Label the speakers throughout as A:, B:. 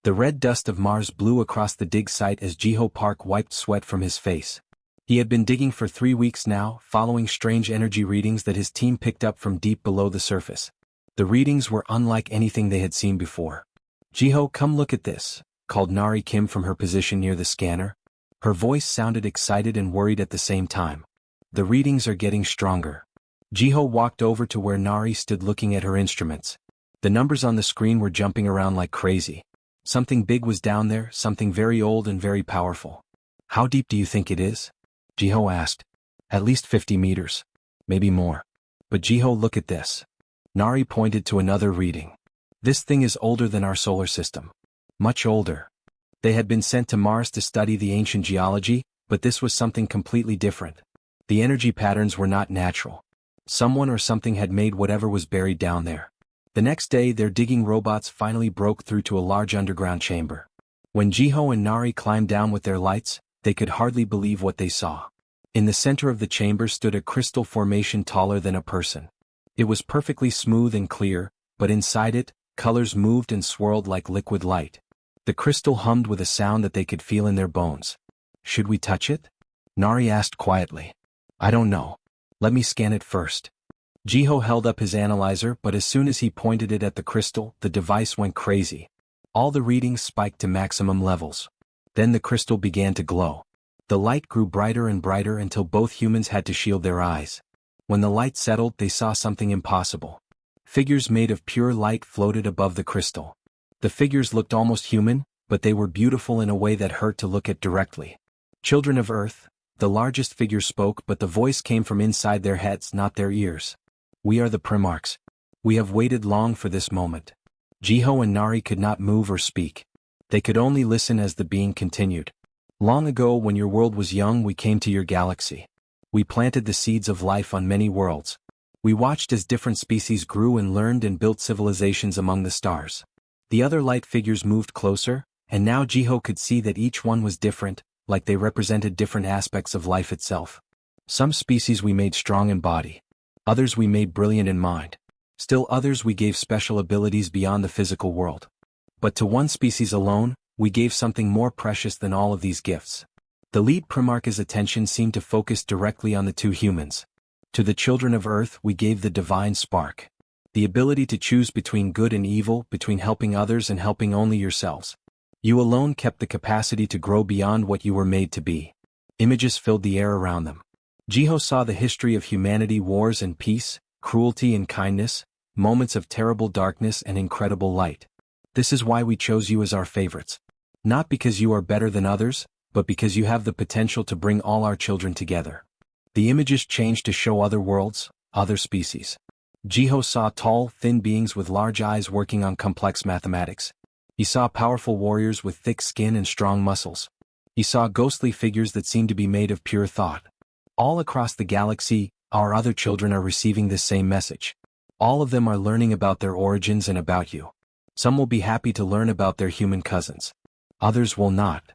A: The red dust of Mars blew across the dig site as Jiho Park wiped sweat from his face. He had been digging for 3 weeks now, following strange energy readings that his team picked up from deep below the surface. The readings were unlike anything they had seen before. "Jiho, come look at this," called Nari Kim from her position near the scanner. Her voice sounded excited and worried at the same time. "The readings are getting stronger." Jiho walked over to where Nari stood looking at her instruments. The numbers on the screen were jumping around like crazy. Something big was down there, something very old and very powerful. "How deep do you think it is?" Jiho asked. "At least 50 meters. Maybe more." "But Jiho, look at this." Nari pointed to another reading. "This thing is older than our solar system. Much older." They had been sent to Mars to study the ancient geology, but this was something completely different. The energy patterns were not natural. Someone or something had made whatever was buried down there. The next day, their digging robots finally broke through to a large underground chamber. When Jiho and Nari climbed down with their lights, they could hardly believe what they saw. In the center of the chamber stood a crystal formation taller than a person. It was perfectly smooth and clear, but inside it, colors moved and swirled like liquid light. The crystal hummed with a sound that they could feel in their bones. "Should we touch it?" Nari asked quietly. "I don't know. Let me scan it first." Jiho held up his analyzer, but as soon as he pointed it at the crystal, the device went crazy. All the readings spiked to maximum levels. Then the crystal began to glow. The light grew brighter and brighter until both humans had to shield their eyes. When the light settled, they saw something impossible. Figures made of pure light floated above the crystal. The figures looked almost human, but they were beautiful in a way that hurt to look at directly. "Children of Earth," the largest figure spoke, but the voice came from inside their heads, not their ears. "We are the Primarchs. We have waited long for this moment." Jiho and Nari could not move or speak. They could only listen as the being continued. "Long ago, when your world was young, we came to your galaxy. We planted the seeds of life on many worlds. We watched as different species grew and learned and built civilizations among the stars." The other light figures moved closer, and now Jiho could see that each one was different, like they represented different aspects of life itself. "Some species we made strong in body. Others we made brilliant in mind. Still others we gave special abilities beyond the physical world. But to one species alone, we gave something more precious than all of these gifts." The lead Primarch's attention seemed to focus directly on the two humans. "To the children of Earth we gave the divine spark. The ability to choose between good and evil, between helping others and helping only yourselves. You alone kept the capacity to grow beyond what you were made to be." Images filled the air around them. Jiho saw the history of humanity, wars and peace, cruelty and kindness, moments of terrible darkness and incredible light. "This is why we chose you as our favorites. Not because you are better than others, but because you have the potential to bring all our children together." The images changed to show other worlds, other species. Jiho saw tall, thin beings with large eyes working on complex mathematics. He saw powerful warriors with thick skin and strong muscles. He saw ghostly figures that seemed to be made of pure thought. All across the galaxy, our other children are receiving this same message. All of them are learning about their origins and about you. Some will be happy to learn about their human cousins. Others will not.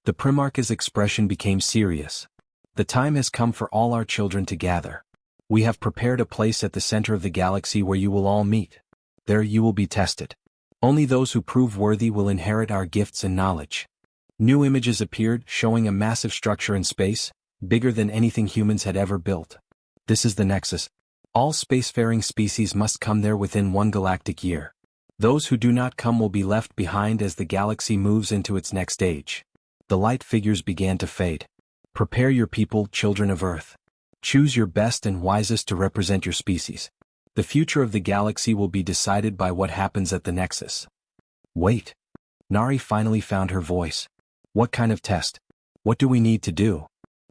A: The Primarch's expression became serious. "The time has come for all our children to gather. We have prepared a place at the center of the galaxy where you will all meet. There you will be tested. Only those who prove worthy will inherit our gifts and knowledge." New images appeared, showing a massive structure in space, bigger than anything humans had ever built. "This is the Nexus. All spacefaring species must come there within 1 galactic year. Those who do not come will be left behind as the galaxy moves into its next stage." The light figures began to fade. "Prepare your people, children of Earth. Choose your best and wisest to represent your species. The future of the galaxy will be decided by what happens at the Nexus." "Wait." Nari finally found her voice. "What kind of test? What do we need to do?"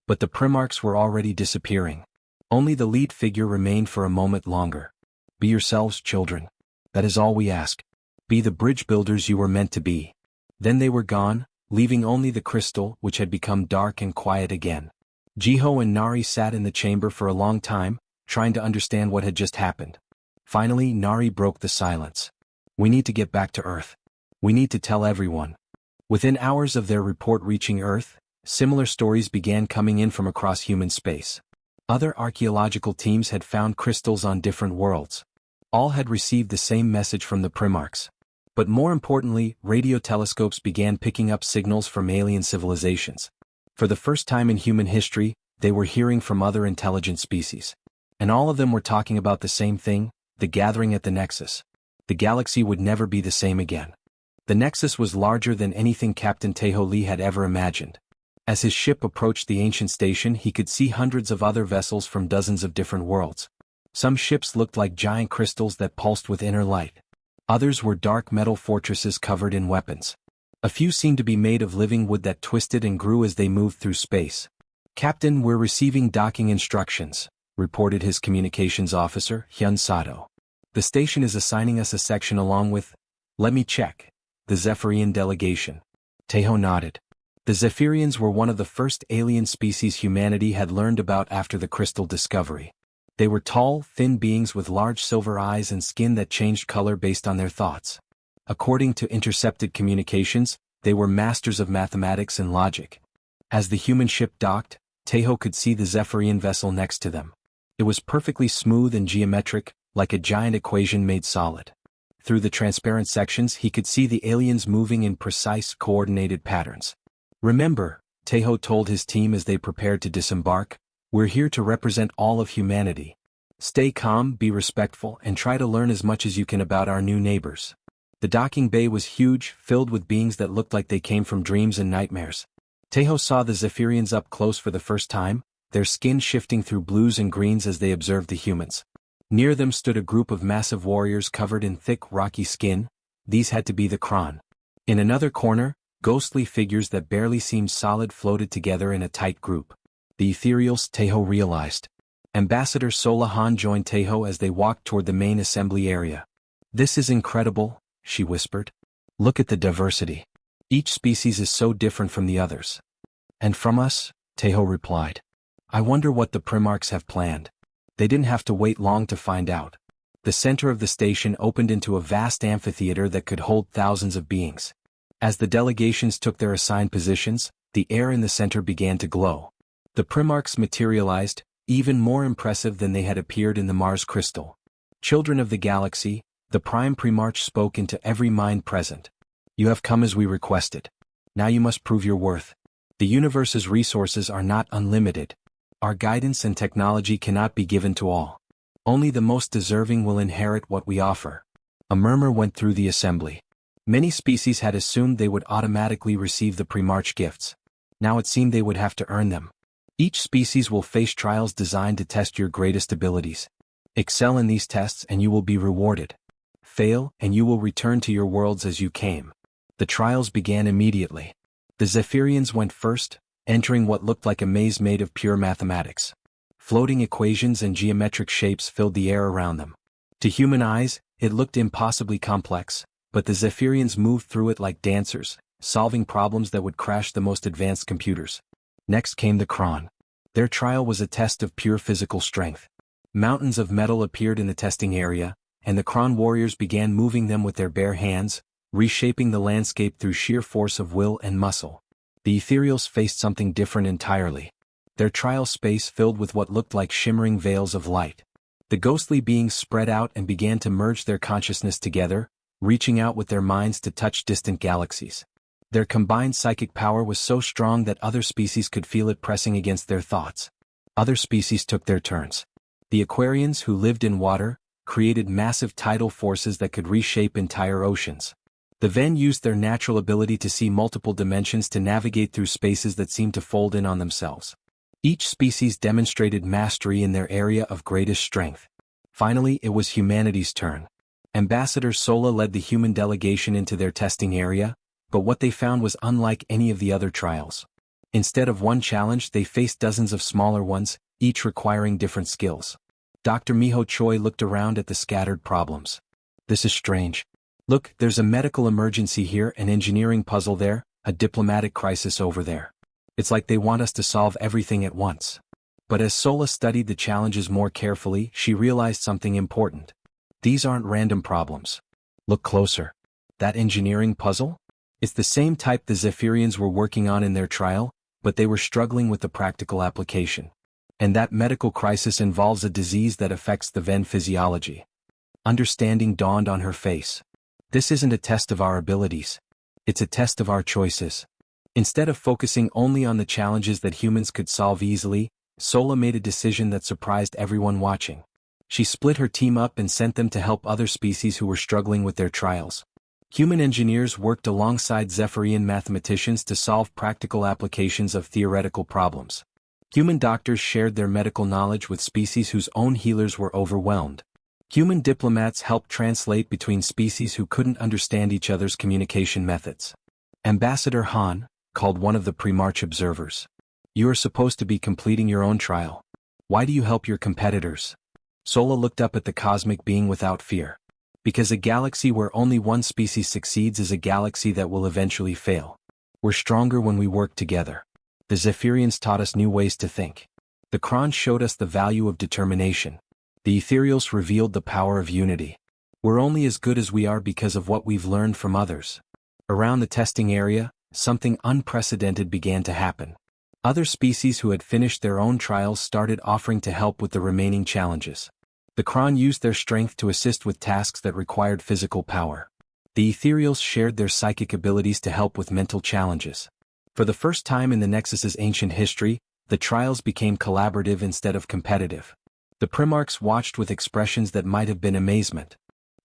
A: But the Primarchs were already disappearing. Only the lead figure remained for a moment longer. "Be yourselves, children. That is all we ask. Be the bridge builders you were meant to be." Then they were gone, leaving only the crystal, which had become dark and quiet again. Jiho and Nari sat in the chamber for a long time, trying to understand what had just happened. Finally, Nari broke the silence. "We need to get back to Earth. We need to tell everyone." Within hours of their report reaching Earth, similar stories began coming in from across human space. Other archaeological teams had found crystals on different worlds. All had received the same message from the Primarchs. But more importantly, radio telescopes began picking up signals from alien civilizations. For the first time in human history, they were hearing from other intelligent species. And all of them were talking about the same thing, the gathering at the Nexus. The galaxy would never be the same again. The Nexus was larger than anything Captain Tejo Lee had ever imagined. As his ship approached the ancient station, he could see hundreds of other vessels from dozens of different worlds. Some ships looked like giant crystals that pulsed with inner light. Others were dark metal fortresses covered in weapons. A few seemed to be made of living wood that twisted and grew as they moved through space. "Captain, we're receiving docking instructions," reported his communications officer, Hyun Sato. "The station is assigning us a section along with, let me check, the Zephyrian delegation." Tejo nodded. The Zephyrians were one of the first alien species humanity had learned about after the crystal discovery. They were tall, thin beings with large silver eyes and skin that changed color based on their thoughts. According to intercepted communications, they were masters of mathematics and logic. As the human ship docked, Tejo could see the Zephyrian vessel next to them. It was perfectly smooth and geometric, like a giant equation made solid. Through the transparent sections he could see the aliens moving in precise, coordinated patterns. "Remember," Tejo told his team as they prepared to disembark, "we're here to represent all of humanity. Stay calm, be respectful, and try to learn as much as you can about our new neighbors." The docking bay was huge, filled with beings that looked like they came from dreams and nightmares. Tejo saw the Zephyrians up close for the first time, their skin shifting through blues and greens as they observed the humans. Near them stood a group of massive warriors covered in thick, rocky skin. These had to be the Kron. In another corner, ghostly figures that barely seemed solid floated together in a tight group. The Ethereals, Tejo realized. Ambassador Sola Han joined Tejo as they walked toward the main assembly area. "This is incredible," she whispered. "Look at the diversity. Each species is so different from the others." "And from us?" Tejo replied. "I wonder what the Primarchs have planned." They didn't have to wait long to find out. The center of the station opened into a vast amphitheater that could hold thousands of beings. As the delegations took their assigned positions, the air in the center began to glow. The Primarchs materialized, even more impressive than they had appeared in the Mars crystal. "Children of the galaxy," the Prime Primarch spoke into every mind present. "You have come as we requested. Now you must prove your worth. The universe's resources are not unlimited. Our guidance and technology cannot be given to all. Only the most deserving will inherit what we offer." A murmur went through the assembly. Many species had assumed they would automatically receive the Primarch gifts. Now it seemed they would have to earn them. "Each species will face trials designed to test your greatest abilities. Excel in these tests and you will be rewarded. Fail and you will return to your worlds as you came." The trials began immediately. The Zephyrians went first, entering what looked like a maze made of pure mathematics. Floating equations and geometric shapes filled the air around them. To human eyes, it looked impossibly complex, but the Zephyrians moved through it like dancers, solving problems that would crash the most advanced computers. Next came the Kron. Their trial was a test of pure physical strength. Mountains of metal appeared in the testing area, and the Kron warriors began moving them with their bare hands, reshaping the landscape through sheer force of will and muscle. The Ethereals faced something different entirely. Their trial space filled with what looked like shimmering veils of light. The ghostly beings spread out and began to merge their consciousness together, reaching out with their minds to touch distant galaxies. Their combined psychic power was so strong that other species could feel it pressing against their thoughts. Other species took their turns. The Aquarians, who lived in water, created massive tidal forces that could reshape entire oceans. The Ven used their natural ability to see multiple dimensions to navigate through spaces that seemed to fold in on themselves. Each species demonstrated mastery in their area of greatest strength. Finally, it was humanity's turn. Ambassador Sola led the human delegation into their testing area, but what they found was unlike any of the other trials. Instead of one challenge, they faced dozens of smaller ones, each requiring different skills. Dr. Miho Choi looked around at the scattered problems. "This is strange. Look, there's a medical emergency here, an engineering puzzle there, a diplomatic crisis over there. It's like they want us to solve everything at once." But as Sola studied the challenges more carefully, she realized something important. These aren't random problems. Look closer. That engineering puzzle? It's the same type the Zephyrians were working on in their trial, but they were struggling with the practical application. And that medical crisis involves a disease that affects the Ven physiology. Understanding dawned on her face. This isn't a test of our abilities. It's a test of our choices. Instead of focusing only on the challenges that humans could solve easily, Sola made a decision that surprised everyone watching. She split her team up and sent them to help other species who were struggling with their trials. Human engineers worked alongside Zephyrian mathematicians to solve practical applications of theoretical problems. Human doctors shared their medical knowledge with species whose own healers were overwhelmed. Human diplomats helped translate between species who couldn't understand each other's communication methods. Ambassador Han called one of the pre-march observers. "You are supposed to be completing your own trial. Why do you help your competitors?" Sola looked up at the cosmic being without fear. "Because a galaxy where only one species succeeds is a galaxy that will eventually fail. We're stronger when we work together. The Zephyrians taught us new ways to think. The Krons showed us the value of determination. The Ethereals revealed the power of unity. We're only as good as we are because of what we've learned from others." Around the testing area, something unprecedented began to happen. Other species who had finished their own trials started offering to help with the remaining challenges. The Kron used their strength to assist with tasks that required physical power. The Ethereals shared their psychic abilities to help with mental challenges. For the first time in the Nexus's ancient history, the trials became collaborative instead of competitive. The Primarchs watched with expressions that might have been amazement.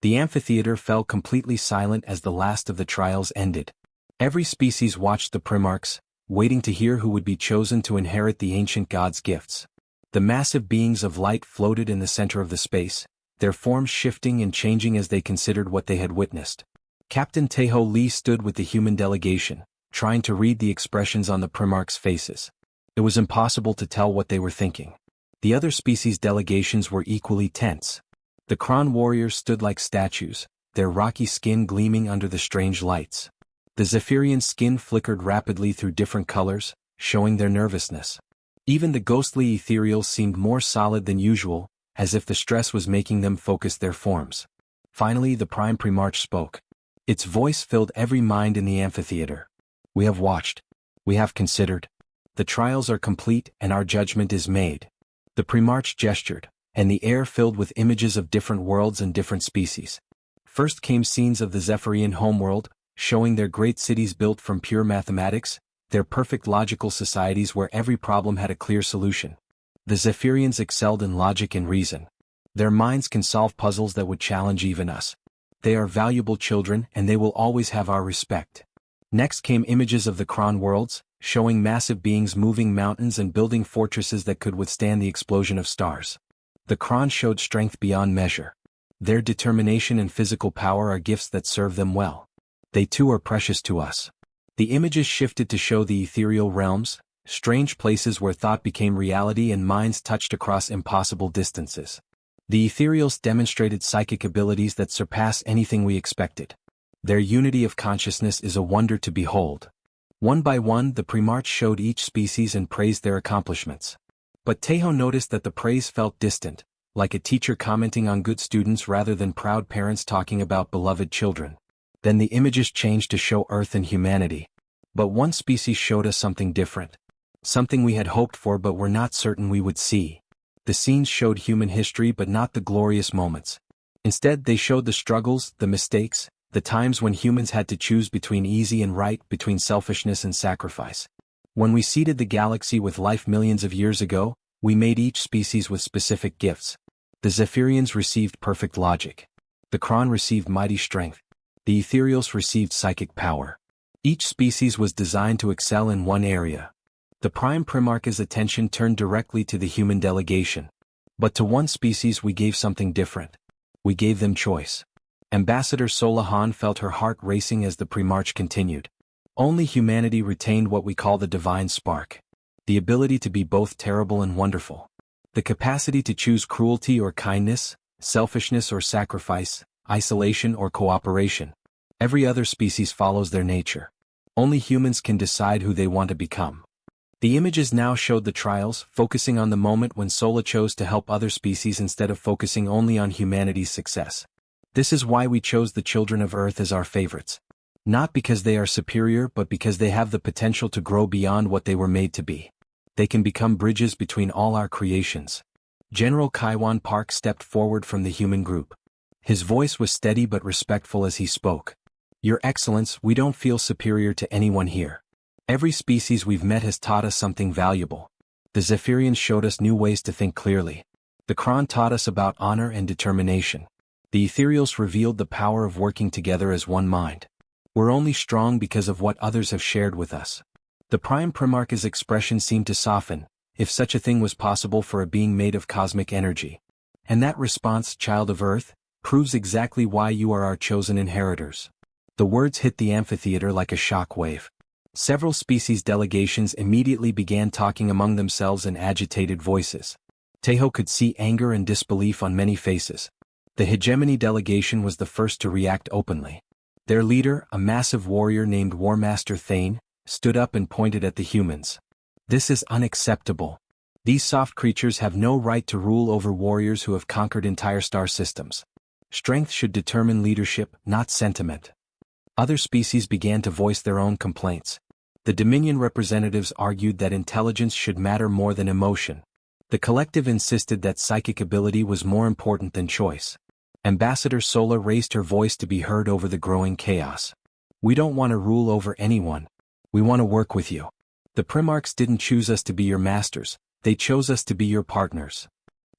A: The amphitheater fell completely silent as the last of the trials ended. Every species watched the Primarchs, waiting to hear who would be chosen to inherit the ancient gods' gifts. The massive beings of light floated in the center of the space, their forms shifting and changing as they considered what they had witnessed. Captain Taeho Lee stood with the human delegation, trying to read the expressions on the Primarchs' faces. It was impossible to tell what they were thinking. The other species' delegations were equally tense. The Kron warriors stood like statues, their rocky skin gleaming under the strange lights. The Zephyrian skin flickered rapidly through different colors, showing their nervousness. Even the ghostly ethereals seemed more solid than usual, as if the stress was making them focus their forms. Finally, the Prime Primarch spoke. Its voice filled every mind in the amphitheater. "We have watched. We have considered. The trials are complete and our judgment is made." The Primarch gestured, and the air filled with images of different worlds and different species. First came scenes of the Zephyrian homeworld, showing their great cities built from pure mathematics, their perfect logical societies where every problem had a clear solution. The Zephyrians excelled in logic and reason. Their minds can solve puzzles that would challenge even us. They are valuable children and they will always have our respect. Next came images of the Kron worlds, showing massive beings moving mountains and building fortresses that could withstand the explosion of stars. The Kron showed strength beyond measure. Their determination and physical power are gifts that serve them well. They too are precious to us. The images shifted to show the ethereal realms, strange places where thought became reality and minds touched across impossible distances. The ethereals demonstrated psychic abilities that surpass anything we expected. Their unity of consciousness is a wonder to behold. One by one, the Primarch showed each species and praised their accomplishments. But Taeho noticed that the praise felt distant, like a teacher commenting on good students rather than proud parents talking about beloved children. Then the images changed to show Earth and humanity. But one species showed us something different. Something we had hoped for but were not certain we would see. The scenes showed human history but not the glorious moments. Instead, they showed the struggles, the mistakes, the times when humans had to choose between easy and right, between selfishness and sacrifice. When we seeded the galaxy with life millions of years ago, we made each species with specific gifts. The Zephyrians received perfect logic. The Kron received mighty strength. The Ethereals received psychic power. Each species was designed to excel in one area. The Prime Primarch's attention turned directly to the human delegation. But to one species we gave something different. We gave them choice. Ambassador Solahan felt her heart racing as the Primarch continued. Only humanity retained what we call the divine spark. The ability to be both terrible and wonderful. The capacity to choose cruelty or kindness, selfishness or sacrifice, isolation or cooperation. Every other species follows their nature. Only humans can decide who they want to become. The images now showed the trials, focusing on the moment when Sola chose to help other species instead of focusing only on humanity's success. This is why we chose the children of Earth as our favorites. Not because they are superior but because they have the potential to grow beyond what they were made to be. They can become bridges between all our creations. General Kaiwan Park stepped forward from the human group. His voice was steady but respectful as he spoke. Your Excellence, we don't feel superior to anyone here. Every species we've met has taught us something valuable. The Zephyrians showed us new ways to think clearly. The Kron taught us about honor and determination. The Ethereals revealed the power of working together as one mind. We're only strong because of what others have shared with us. The Prime Primarch's expression seemed to soften, if such a thing was possible for a being made of cosmic energy. And that response, Child of Earth, proves exactly why you are our chosen inheritors. The words hit the amphitheater like a shock wave. Several species delegations immediately began talking among themselves in agitated voices. Tejo could see anger and disbelief on many faces. The hegemony delegation was the first to react openly. Their leader, a massive warrior named Warmaster Thane, stood up and pointed at the humans. This is unacceptable. These soft creatures have no right to rule over warriors who have conquered entire star systems. Strength should determine leadership, not sentiment. Other species began to voice their own complaints. The Dominion representatives argued that intelligence should matter more than emotion. The collective insisted that psychic ability was more important than choice. Ambassador Sola raised her voice to be heard over the growing chaos. We don't want to rule over anyone. We want to work with you. The Primarchs didn't choose us to be your masters, they chose us to be your partners.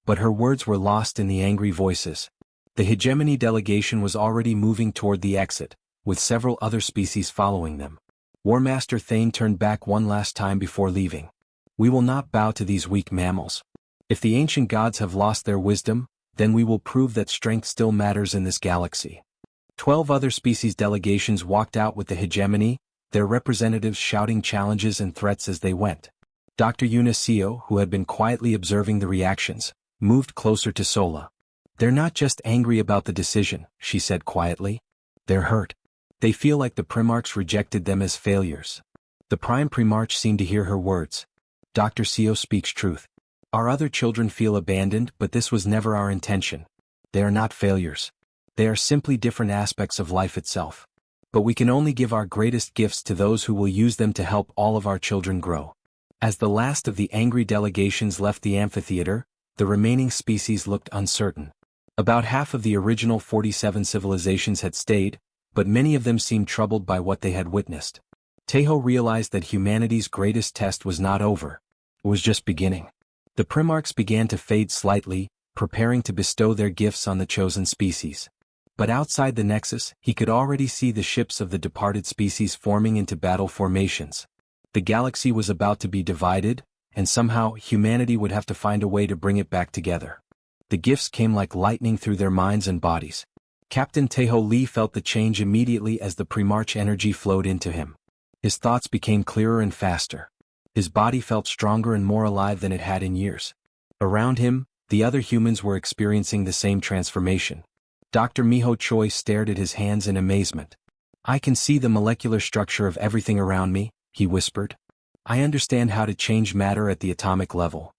A: But her words were lost in the angry voices. The hegemony delegation was already moving toward the exit, with several other species following them. Warmaster Thane turned back one last time before leaving. We will not bow to these weak mammals. If the ancient gods have lost their wisdom, then we will prove that strength still matters in this galaxy. 12 other species delegations walked out with the hegemony, their representatives shouting challenges and threats as they went. Dr. Unisio, who had been quietly observing the reactions, moved closer to Sola. They're not just angry about the decision, she said quietly. They're hurt. They feel like the Primarchs rejected them as failures. The Prime Primarch seemed to hear her words. Dr. Sio speaks truth. Our other children feel abandoned, but this was never our intention. They are not failures. They are simply different aspects of life itself. But we can only give our greatest gifts to those who will use them to help all of our children grow. As the last of the angry delegations left the amphitheater, the remaining species looked uncertain. About half of the original 47 civilizations had stayed, but many of them seemed troubled by what they had witnessed. Tejo realized that humanity's greatest test was not over. It was just beginning. The Primarchs began to fade slightly, preparing to bestow their gifts on the chosen species. But outside the Nexus, he could already see the ships of the departed species forming into battle formations. The galaxy was about to be divided, and somehow humanity would have to find a way to bring it back together. The gifts came like lightning through their minds and bodies. Captain Tejo Lee felt the change immediately as the Primarch energy flowed into him. His thoughts became clearer and faster. His body felt stronger and more alive than it had in years. Around him, the other humans were experiencing the same transformation. Dr. Miho Choi stared at his hands in amazement. I can see the molecular structure of everything around me, he whispered. I understand how to change matter at the atomic level.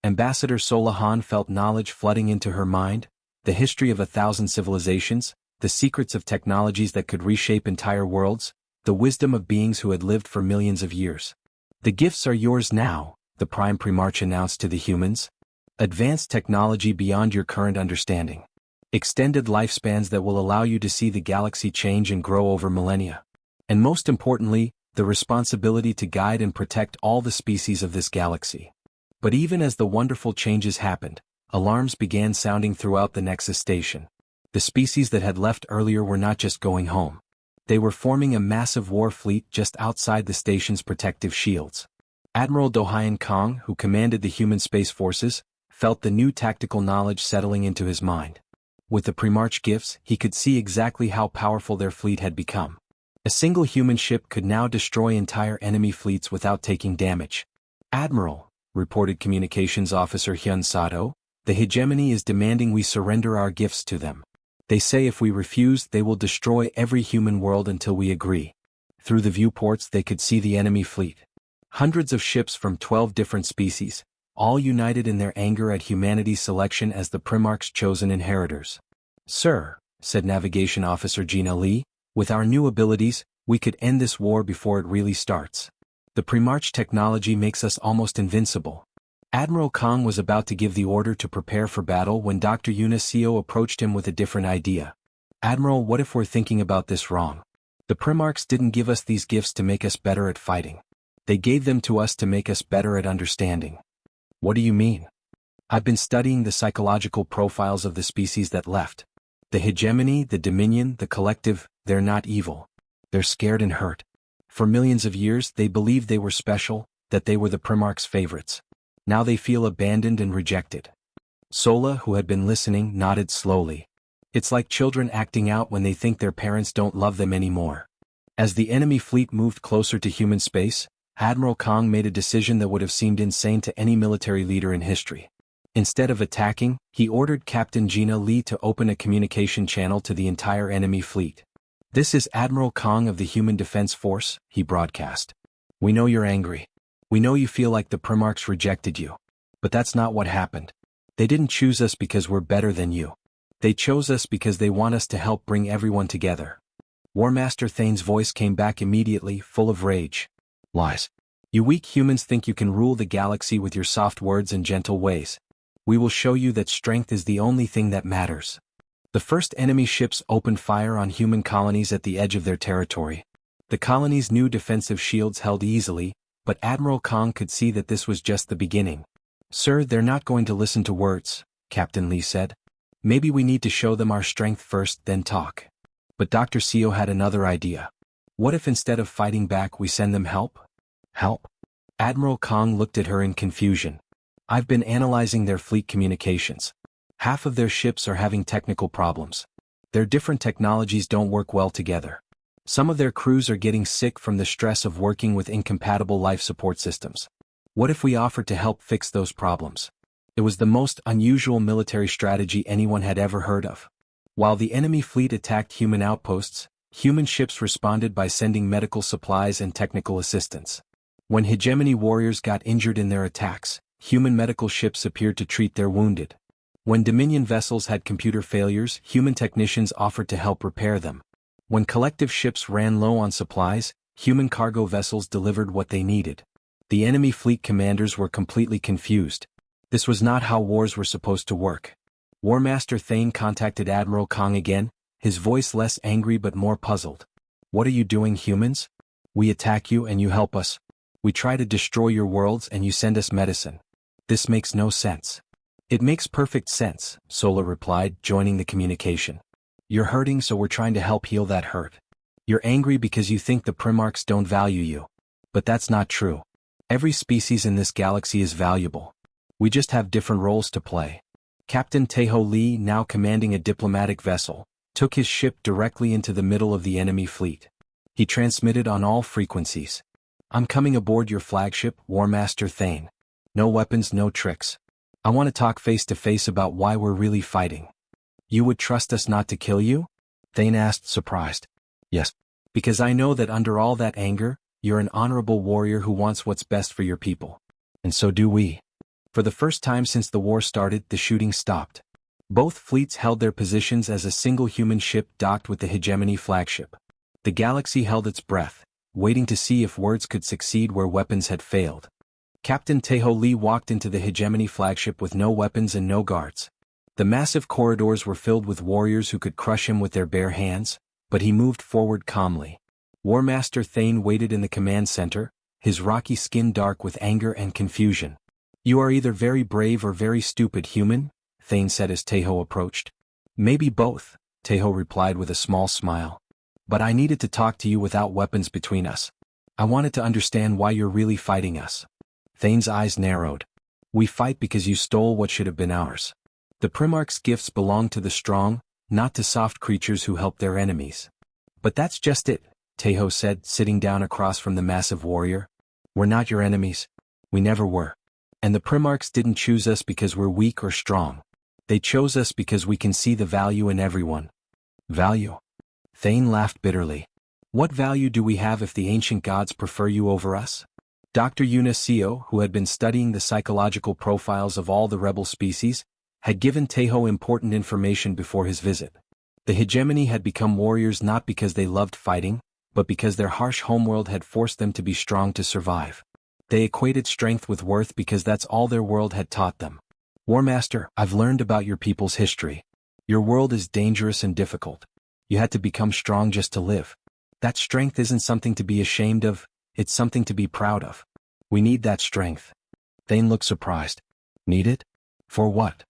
A: Ambassador Solahan felt knowledge flooding into her mind, the history of 1,000 civilizations, the secrets of technologies that could reshape entire worlds, the wisdom of beings who had lived for millions of years. The gifts are yours now, the Prime Primarch announced to the humans. Advanced technology beyond your current understanding. Extended lifespans that will allow you to see the galaxy change and grow over millennia. And most importantly, the responsibility to guide and protect all the species of this galaxy. But even as the wonderful changes happened, alarms began sounding throughout the Nexus station. The species that had left earlier were not just going home. They were forming a massive war fleet just outside the station's protective shields. Admiral Dohyun Kong, who commanded the human space forces, felt the new tactical knowledge settling into his mind. With the Primarch gifts, he could see exactly how powerful their fleet had become. A single human ship could now destroy entire enemy fleets without taking damage. Admiral, reported Communications Officer Hyun Sato, the hegemony is demanding we surrender our gifts to them. They say if we refuse, they will destroy every human world until we agree. Through the viewports they could see the enemy fleet. Hundreds of ships from 12 different species, all united in their anger at humanity's selection as the Primarch's chosen inheritors. Sir, said Navigation Officer Gina Lee, with our new abilities, we could end this war before it really starts. The Primarch technology makes us almost invincible. Admiral Kong was about to give the order to prepare for battle when Dr. Unisio approached him with a different idea. Admiral, what if we're thinking about this wrong? The Primarchs didn't give us these gifts to make us better at fighting. They gave them to us to make us better at understanding. What do you mean? I've been studying the psychological profiles of the species that left. The hegemony, the dominion, the collective, they're not evil. They're scared and hurt. For millions of years, they believed they were special, that they were the Primarchs' favorites. Now they feel abandoned and rejected. Sola, who had been listening, nodded slowly. It's like children acting out when they think their parents don't love them anymore. As the enemy fleet moved closer to human space, Admiral Kong made a decision that would have seemed insane to any military leader in history. Instead of attacking, he ordered Captain Gina Lee to open a communication channel to the entire enemy fleet. "This is Admiral Kong of the Human Defense Force," he broadcast. "We know you're angry. We know you feel like the Primarchs rejected you. But that's not what happened. They didn't choose us because we're better than you. They chose us because they want us to help bring everyone together." War Master Thane's voice came back immediately, full of rage. "Lies. You weak humans think you can rule the galaxy with your soft words and gentle ways. We will show you that strength is the only thing that matters." The first enemy ships opened fire on human colonies at the edge of their territory. The colony's new defensive shields held easily, but Admiral Kong could see that this was just the beginning. "Sir, they're not going to listen to words," Captain Lee said. "Maybe we need to show them our strength first, then talk." But Dr. Seo had another idea. "What if instead of fighting back we send them help?" "Help?" Admiral Kong looked at her in confusion. "I've been analyzing their fleet communications. Half of their ships are having technical problems. Their different technologies don't work well together. Some of their crews are getting sick from the stress of working with incompatible life support systems. What if we offered to help fix those problems?" It was the most unusual military strategy anyone had ever heard of. While the enemy fleet attacked human outposts, human ships responded by sending medical supplies and technical assistance. When hegemony warriors got injured in their attacks, human medical ships appeared to treat their wounded. When Dominion vessels had computer failures, human technicians offered to help repair them. When collective ships ran low on supplies, human cargo vessels delivered what they needed. The enemy fleet commanders were completely confused. This was not how wars were supposed to work. War Master Thane contacted Admiral Kong again, his voice less angry but more puzzled. "What are you doing, humans? We attack you and you help us. We try to destroy your worlds and you send us medicine. This makes no sense." "It makes perfect sense," Sola replied, joining the communication. "You're hurting, so we're trying to help heal that hurt. You're angry because you think the Primarchs don't value you. But that's not true. Every species in this galaxy is valuable. We just have different roles to play." Captain Taeho Lee, now commanding a diplomatic vessel, took his ship directly into the middle of the enemy fleet. He transmitted on all frequencies. "I'm coming aboard your flagship, War Master Thane. No weapons, no tricks. I want to talk face to face about why we're really fighting." "You would trust us not to kill you?" Thane asked, surprised. "Yes. Because I know that under all that anger, you're an honorable warrior who wants what's best for your people. And so do we." For the first time since the war started, the shooting stopped. Both fleets held their positions as a single human ship docked with the hegemony flagship. The galaxy held its breath, waiting to see if words could succeed where weapons had failed. Captain Taeho Lee walked into the hegemony flagship with no weapons and no guards. The massive corridors were filled with warriors who could crush him with their bare hands, but he moved forward calmly. War Master Thane waited in the command center, his rocky skin dark with anger and confusion. "You are either very brave or very stupid, human," Thane said as Taeho approached. "Maybe both," Taeho replied with a small smile. "But I needed to talk to you without weapons between us. I wanted to understand why you're really fighting us." Thane's eyes narrowed. "We fight because you stole what should have been ours. The Primarch's gifts belong to the strong, not to soft creatures who help their enemies." "But that's just it," Taeho said, sitting down across from the massive warrior. "We're not your enemies. We never were. And the Primarchs didn't choose us because we're weak or strong. They chose us because we can see the value in everyone." "Value?" Thane laughed bitterly. "What value do we have if the ancient gods prefer you over us?" Dr. Unisio, who had been studying the psychological profiles of all the rebel species, had given Taeho important information before his visit. The hegemony had become warriors not because they loved fighting, but because their harsh homeworld had forced them to be strong to survive. They equated strength with worth because that's all their world had taught them. War Master, I've learned about your people's history. Your world is dangerous and difficult. You had to become strong just to live. That strength isn't something to be ashamed of, it's something to be proud of. We need that strength. Thane looked surprised. Need it? For what?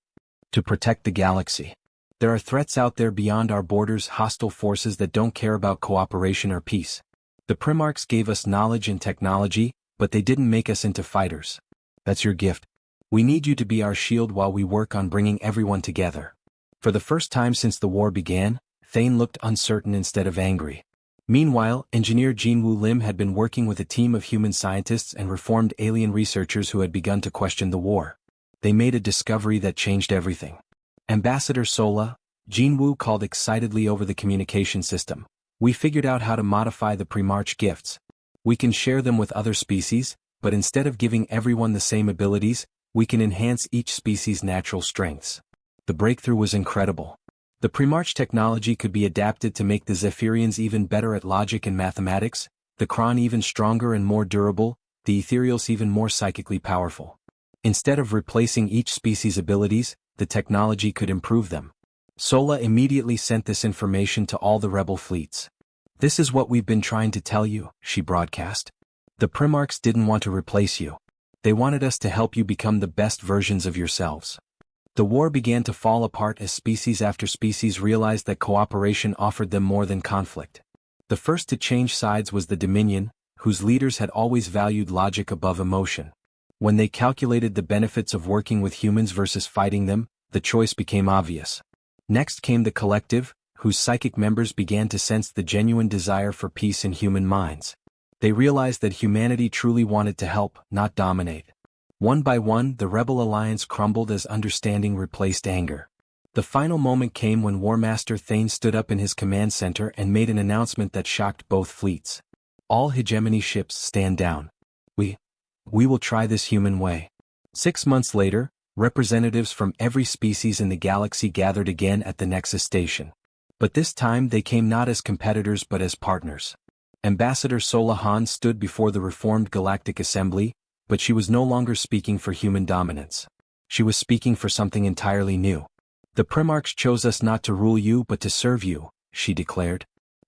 A: To protect the galaxy. There are threats out there beyond our borders, hostile forces that don't care about cooperation or peace. The Primarchs gave us knowledge and technology, but they didn't make us into fighters. That's your gift. We need you to be our shield while we work on bringing everyone together. For the first time since the war began, Thane looked uncertain instead of angry. Meanwhile, engineer Jinwoo Lim had been working with a team of human scientists and reformed alien researchers who had begun to question the war. They made a discovery that changed everything. Ambassador Sola, Jinwoo called excitedly over the communication system. We figured out how to modify the Primarch gifts. We can share them with other species, but instead of giving everyone the same abilities, we can enhance each species' natural strengths. The breakthrough was incredible. The Primarch technology could be adapted to make the Zephyrians even better at logic and mathematics, the Kron even stronger and more durable, the Ethereals even more psychically powerful. Instead of replacing each species' abilities, the technology could improve them. Sola immediately sent this information to all the rebel fleets. This is what we've been trying to tell you, she broadcast. The Primarchs didn't want to replace you. They wanted us to help you become the best versions of yourselves. The war began to fall apart as species after species realized that cooperation offered them more than conflict. The first to change sides was the Dominion, whose leaders had always valued logic above emotion. When they calculated the benefits of working with humans versus fighting them, the choice became obvious. Next came the Collective, whose psychic members began to sense the genuine desire for peace in human minds. They realized that humanity truly wanted to help, not dominate. One by one, the Rebel Alliance crumbled as understanding replaced anger. The final moment came when War Master Thane stood up in his command center and made an announcement that shocked both fleets. All hegemony ships stand down. We will try this human way. 6 months later, representatives from every species in the galaxy gathered again at the Nexus station. But this time they came not as competitors but as partners. Ambassador Sola Han stood before the reformed Galactic Assembly, but she was no longer speaking for human dominance. She was speaking for something entirely new. The Primarchs chose us not to rule you but to serve you, she declared.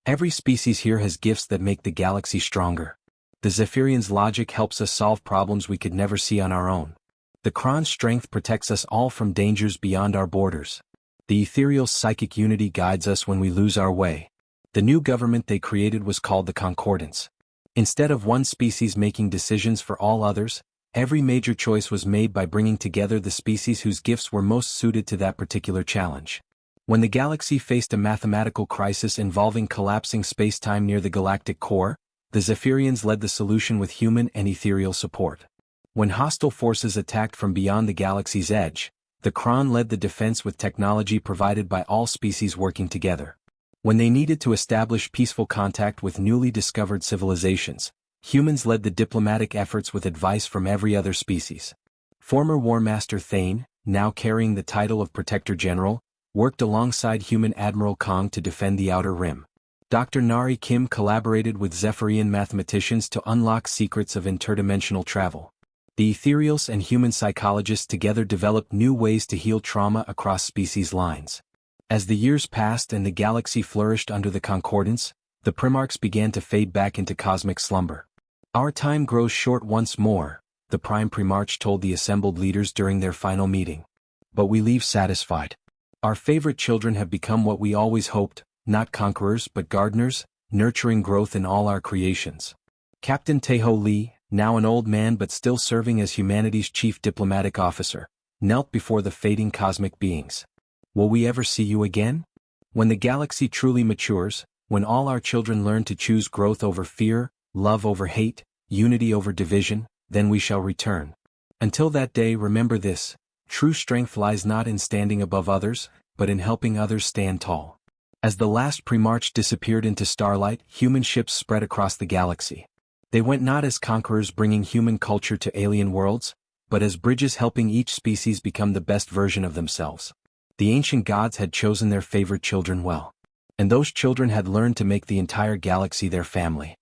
A: Every species here has gifts that make the galaxy stronger. The Zephyrians' logic helps us solve problems we could never see on our own. The Kron's strength protects us all from dangers beyond our borders. The Ethereal psychic unity guides us when we lose our way. The new government they created was called the Concordance. Instead of one species making decisions for all others, every major choice was made by bringing together the species whose gifts were most suited to that particular challenge. When the galaxy faced a mathematical crisis involving collapsing space-time near the galactic core, the Zephyrians led the solution with human and ethereal support. When hostile forces attacked from beyond the galaxy's edge, the Kron led the defense with technology provided by all species working together. When they needed to establish peaceful contact with newly discovered civilizations, humans led the diplomatic efforts with advice from every other species. Former War Master Thane, now carrying the title of Protector General, worked alongside human Admiral Kong to defend the Outer Rim. Dr. Nari Kim collaborated with Zephyrian mathematicians to unlock secrets of interdimensional travel. The Ethereals and human psychologists together developed new ways to heal trauma across species lines. As the years passed and the galaxy flourished under the Concordance, the Primarchs began to fade back into cosmic slumber. Our time grows short once more, the Prime Primarch told the assembled leaders during their final meeting. But we leave satisfied. Our favorite children have become what we always hoped, not conquerors but gardeners, nurturing growth in all our creations. Captain Taeho Lee, now an old man but still serving as humanity's chief diplomatic officer, knelt before the fading cosmic beings. Will we ever see you again? When the galaxy truly matures, when all our children learn to choose growth over fear, love over hate, unity over division, then we shall return. Until that day, remember this: true strength lies not in standing above others, but in helping others stand tall. As the last Primarch disappeared into starlight, human ships spread across the galaxy. They went not as conquerors bringing human culture to alien worlds, but as bridges helping each species become the best version of themselves. The ancient gods had chosen their favorite children well. And those children had learned to make the entire galaxy their family.